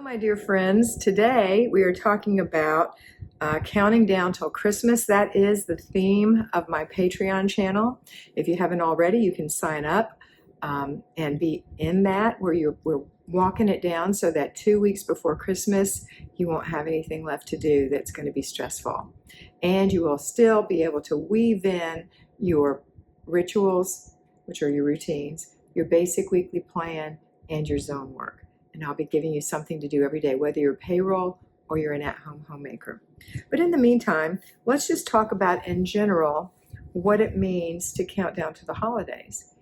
My dear friends. Today we are talking about counting down till Christmas. That is the theme of my Patreon channel. If you haven't already, you can sign up and be in that where we're walking it down so that 2 weeks before Christmas you won't have anything left to do that's going to be stressful. And you will still be able to weave in your rituals, which are your routines, your basic weekly plan, and your zone work. And I'll be giving you something to do every day, whether you're payroll or you're an at-home homemaker. But in the meantime, let's just talk about in general what it means to count down to the holidays.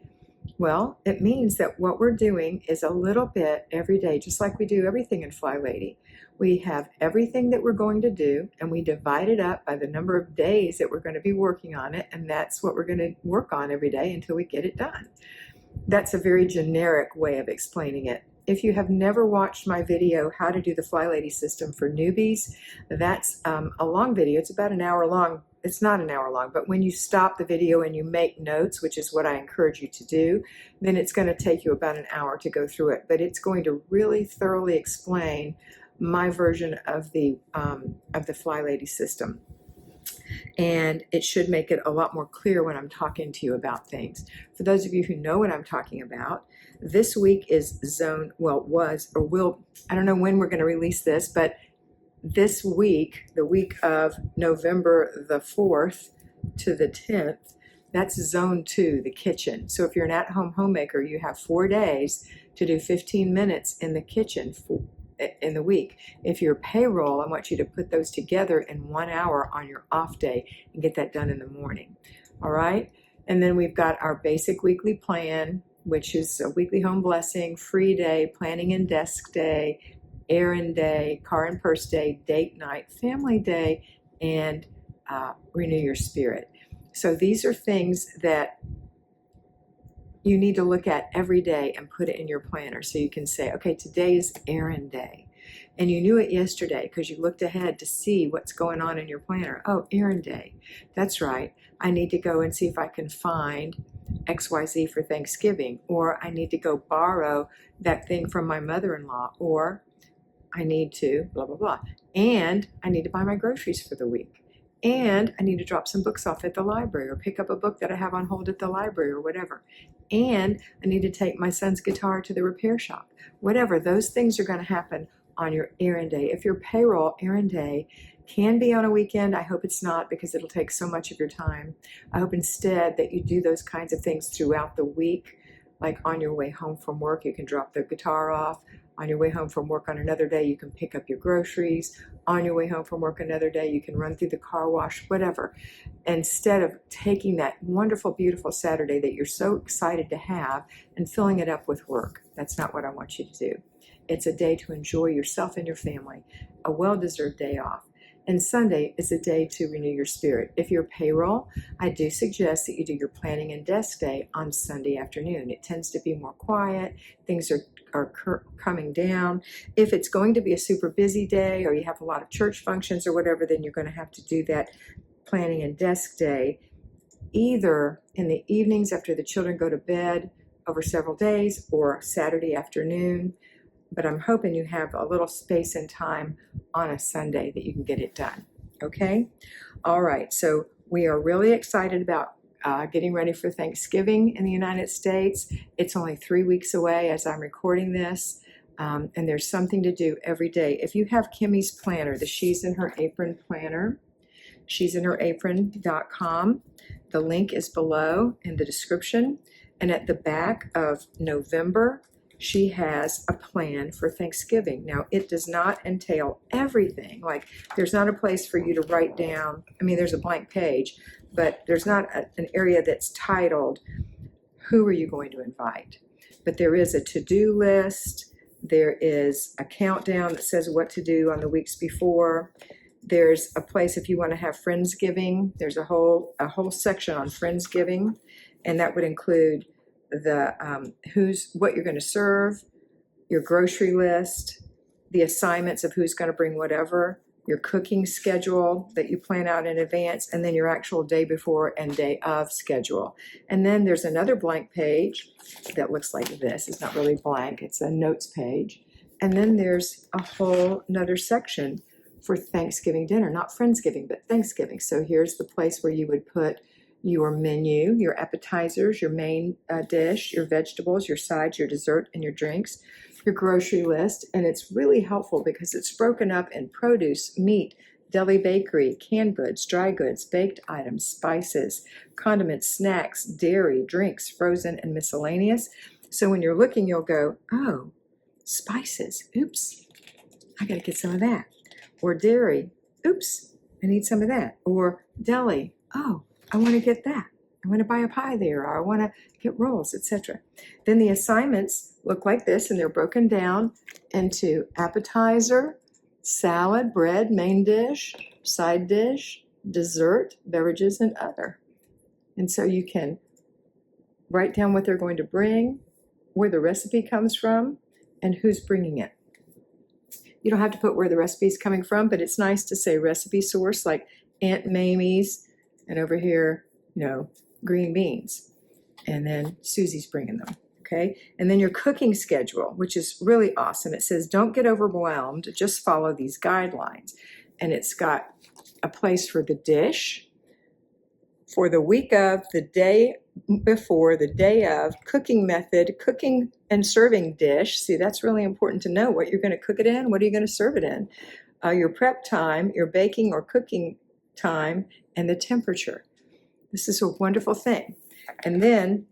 Well, it means that what we're doing is a little bit every day, just like we do everything in FlyLady. We have everything that we're going to do, and we divide it up by the number of days that we're going to be working on it, and that's what we're going to work on every day until we get it done. That's a very generic way of explaining it. If you have never watched my video, How to Do the FlyLady System for Newbies, that's a long video. It's about an hour long. It's not an hour long, but when you stop the video and you make notes, which is what I encourage you to do, then it's going to take you about an hour to go through it. But it's going to really thoroughly explain my version of the FlyLady system. And it should make it a lot more clear when I'm talking to you about things. For those of you who know what I'm talking about, this week is zone, well, was or will, I don't know when we're going to release this, but this week, the week of November the 4th to the 10th, that's zone 2, the kitchen. So if you're an at-home homemaker, you have 4 days to do 15 minutes in the kitchen in the week. If you're payroll, I want you to put those together in 1 hour on your off day and get that done in the morning. All right. And then we've got our basic weekly plan, which is a weekly home blessing, free day, planning and desk day, errand day, car and purse day, date night, family day, and renew your spirit. So these are things that you need to look at every day and put it in your planner so you can say, okay, today is errand day. And you knew it yesterday because you looked ahead to see what's going on in your planner. Oh, errand day. That's right. I need to go and see if I can find XYZ for Thanksgiving, or I need to go borrow that thing from my mother-in-law, or I need to blah, blah, blah. And I need to buy my groceries for the week. And I need to drop some books off at the library or pick up a book that I have on hold at the library or whatever. And I need to take my son's guitar to the repair shop. Whatever, those things are going to happen on your errand day. If your payroll, errand day can be on a weekend. I hope it's not, because it'll take so much of your time. I hope instead that you do those kinds of things throughout the week. Like on your way home from work, you can drop the guitar off. On your way home from work on another day, you can pick up your groceries. On your way home from work another day, you can run through the car wash, whatever. Instead of taking that wonderful, beautiful Saturday that you're so excited to have and filling it up with work. That's not what I want you to do. It's a day to enjoy yourself and your family, a well-deserved day off. And Sunday is a day to renew your spirit. If you're payroll, I do suggest that you do your planning and desk day on Sunday afternoon. It tends to be more quiet. Things are coming down. If it's going to be a super busy day or you have a lot of church functions or whatever, then you're going to have to do that planning and desk day either in the evenings after the children go to bed over several days or Saturday afternoon. But I'm hoping you have a little space and time on a Sunday that you can get it done. Okay? All right. So we are really excited about getting ready for Thanksgiving in the United States. It's only 3 weeks away as I'm recording this. And there's something to do every day. If you have Kimmy's planner, the She's in Her Apron planner, she'sinherapron.com. The link is below in the description. And at the back of November, she has a plan for Thanksgiving. Now, it does not entail everything. Like, there's not a place for you to write down. I mean, there's a blank page, but there's not an area that's titled, who are you going to invite? But there is a to-do list. There is a countdown that says what to do on the weeks before. There's a place if you want to have Friendsgiving. There's a whole section on Friendsgiving, and that would include the what you're going to serve, your grocery list, the assignments of who's going to bring whatever, your cooking schedule that you plan out in advance, and then your actual day before and day of schedule. And then there's another blank page that looks like this. It's not really blank. It's a notes page And then there's a whole another section for Thanksgiving dinner, not Friendsgiving, but Thanksgiving. So here's the place where you would put your menu, your appetizers, your main dish, your vegetables, your sides, your dessert, and your drinks, your grocery list. And it's really helpful because it's broken up in produce, meat, deli bakery, canned goods, dry goods, baked items, spices, condiments, snacks, dairy, drinks, frozen, and miscellaneous. So when you're looking, you'll go, oh, spices, oops, I gotta get some of that. Or dairy, oops, I need some of that. Or deli, oh, I wanna get that. I wanna buy a pie there, or I wanna get rolls, etc. Then the assignments look like this, and they're broken down into appetizer, salad, bread, main dish, side dish, dessert, beverages, and other. And so you can write down what they're going to bring, where the recipe comes from, and who's bringing it. You don't have to put where the recipe is coming from, but it's nice to say recipe source, like Aunt Mamie's, and over here, green beans. And then Susie's bringing them, okay? And then your cooking schedule, which is really awesome. It says, don't get overwhelmed, just follow these guidelines. And it's got a place for the dish, for the week of, the day before, the day of, cooking method, cooking and serving dish. See, that's really important to know what you're going to cook it in, what are you going to serve it in, your prep time, your baking or cooking time, and the temperature. This is a wonderful thing. And then,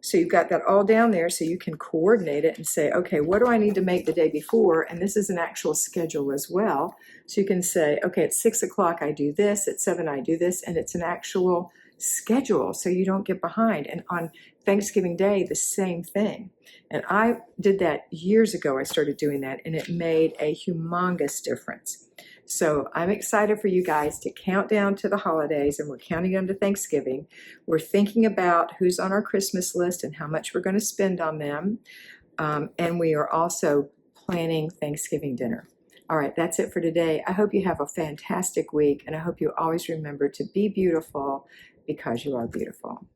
so you've got that all down there so you can coordinate it and say, okay, what do I need to make the day before? And this is an actual schedule as well. So you can say, okay, at 6 o'clock I do this, at 7 I do this, and it's an actual schedule so you don't get behind. And on Thanksgiving Day, the same thing. And I did that years ago. I started doing that, and it made a humongous difference. So I'm excited for you guys to count down to the holidays, and we're counting down to Thanksgiving. We're thinking about who's on our Christmas list and how much we're going to spend on them. And we are also planning Thanksgiving dinner. All right, that's it for today. I hope you have a fantastic week, and I hope you always remember to be beautiful because you are beautiful.